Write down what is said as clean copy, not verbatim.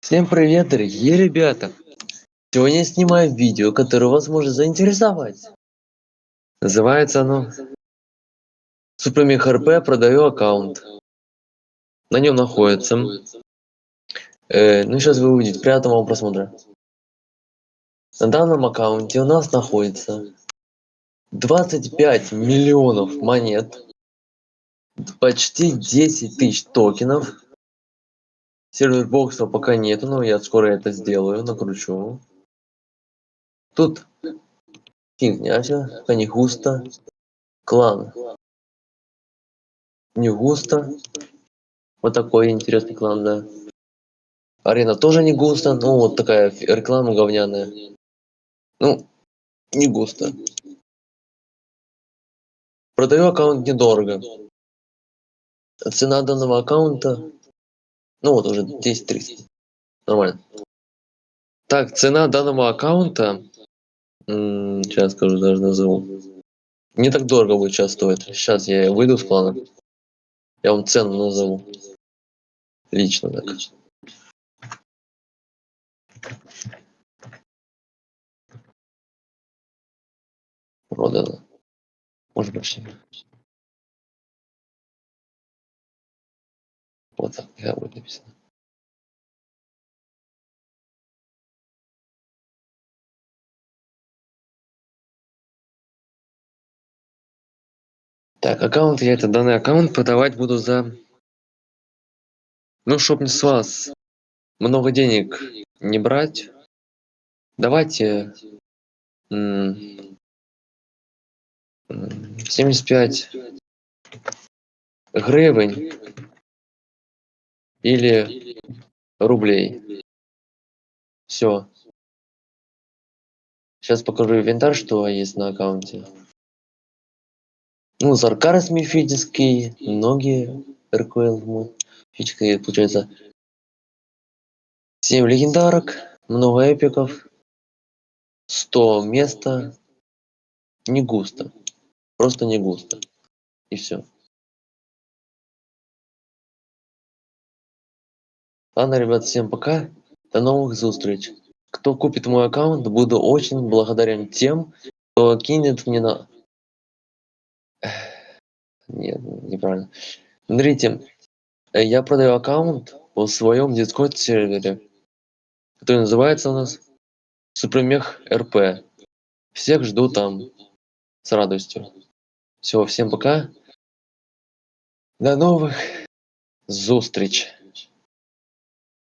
Всем привет, дорогие ребята! Сегодня я снимаю видео, которое вас может заинтересовать. Называется оно Супермех РП продаю аккаунт. На нем находится. Сейчас вы увидите, приятного просмотра. На данном аккаунте у нас находится 25 миллионов монет, почти 10 тысяч токенов. Сервербокса пока нету, но я скоро это сделаю, накручу. Тут фигня, пока не густо. Клан не густо. Вот такой интересный клан, да. Арена тоже не густо, ну вот такая реклама говняная. Ну, не густо. Продаю аккаунт недорого. Цена данного аккаунта, ну вот уже 10 300. Нормально. Так, цена данного аккаунта, сейчас скажу, даже назову. Не так дорого будет сейчас стоит. Сейчас я выйду с клана. Я вам цену назову. Лично так. Продано. Может вообще. Вот так, я будет написано. Так, аккаунт я это данный аккаунт продавать буду за... Ну, чтоб не с вас много денег не брать, давайте 75 гривен или рублей. Все. Сейчас покажу инвентарь, что есть на аккаунте. Ну, Заркарас мифический, ноги РКЛ, фичка, получается 7 легендарок, много эпиков, 100 места, не густо, просто не густо, и все. Ладно, ребят, всем пока, до новых встреч. Кто купит мой аккаунт, буду очень благодарен тем, кто кинет мне на... Нет, неправильно. Смотрите, я продаю аккаунт в своем дискорд сервере, который называется у нас Супермех РП. Всех жду там с радостью. Все, всем пока. До новых встреч.